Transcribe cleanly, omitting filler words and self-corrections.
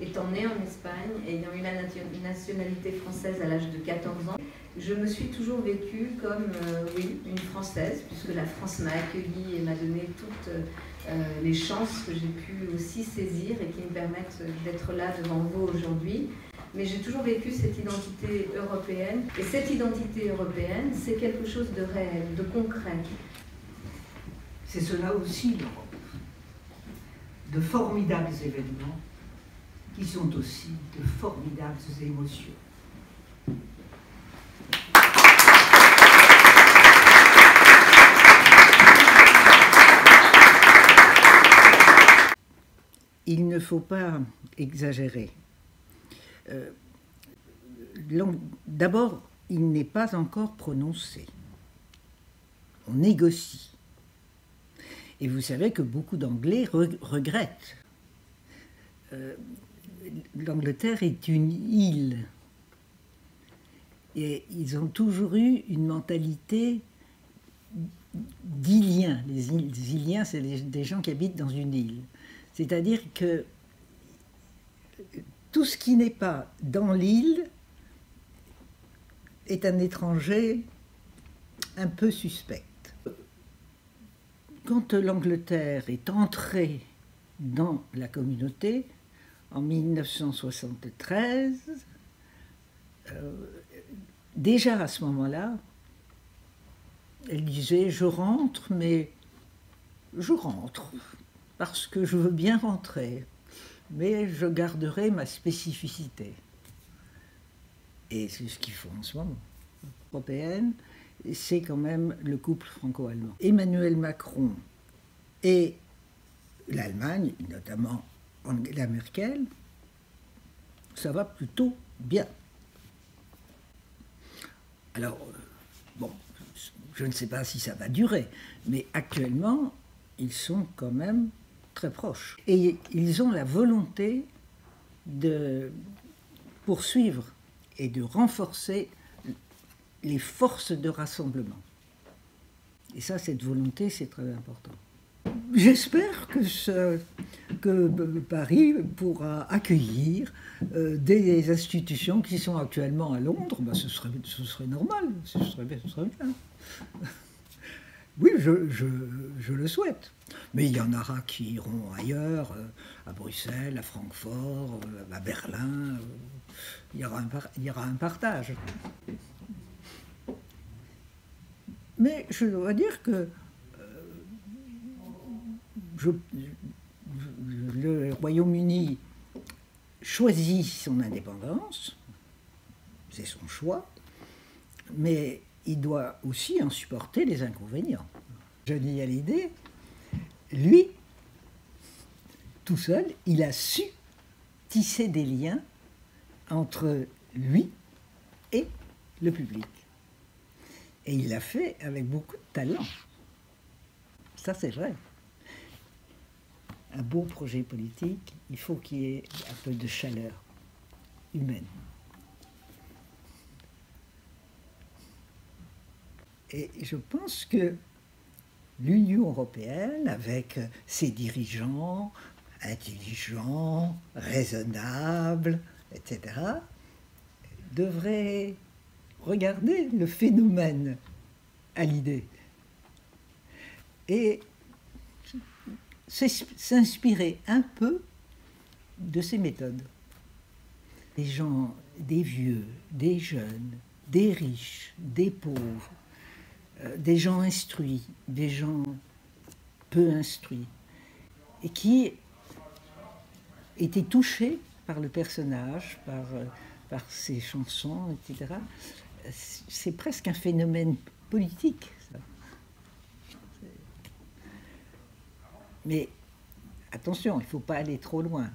Étant née en Espagne, ayant eu la nationalité française à l'âge de 14 ans, je me suis toujours vécue comme, oui, une Française, puisque la France m'a accueillie et m'a donné toutes les chances que j'ai pu aussi saisir et qui me permettent d'être là devant vous aujourd'hui. Mais j'ai toujours vécu cette identité européenne. Et cette identité européenne, c'est quelque chose de réel, de concret. C'est cela aussi l'Europe. De formidables événements qui sont aussi de formidables émotions. Il ne faut pas exagérer. D'abord, il n'est pas encore prononcé. On négocie. Et vous savez que beaucoup d'Anglais regrettent. L'Angleterre est une île. Et ils ont toujours eu une mentalité d'Iliens. Les Iliens, c'est des gens qui habitent dans une île. C'est-à-dire que tout ce qui n'est pas dans l'île est un étranger un peu suspect. Quand l'Angleterre est entrée dans la communauté, en 1973, déjà à ce moment-là, elle disait « je rentre, mais je rentre parce que je veux bien rentrer, mais je garderai ma spécificité ». Et c'est ce qu'ils font en ce moment. Européenne, c'est quand même le couple franco-allemand. Emmanuel Macron et l'Allemagne, notamment Angela Merkel, ça va plutôt bien. Alors, bon, je ne sais pas si ça va durer, mais actuellement, ils sont quand même très proches. Et ils ont la volonté de poursuivre et de renforcer les forces de rassemblement. Et ça, cette volonté, c'est très important. J'espère que Paris pourra accueillir des institutions qui sont actuellement à Londres. Ben, ce serait normal, ce serait bien. Oui, je le souhaite. Mais il y en aura qui iront ailleurs, à Bruxelles, à Francfort, à Berlin. Il y aura un partage. Mais je dois dire que le Royaume-Uni choisit son indépendance, c'est son choix, mais il doit aussi en supporter les inconvénients. Johnny Hallyday, lui, tout seul, il a su tisser des liens entre lui et le public. Et il l'a fait avec beaucoup de talent. Ça, c'est vrai. Un beau projet politique, il faut qu'il y ait un peu de chaleur humaine. Et je pense que l'Union européenne, avec ses dirigeants intelligents, raisonnables, etc., devrait regarder le phénomène Hallyday et s'inspirer un peu de ses méthodes. Des gens, des vieux, des jeunes, des riches, des pauvres, des gens instruits, des gens peu instruits, et qui étaient touchés par le personnage, par ses chansons, etc. C'est presque un phénomène politique, ça. Mais attention, il ne faut pas aller trop loin.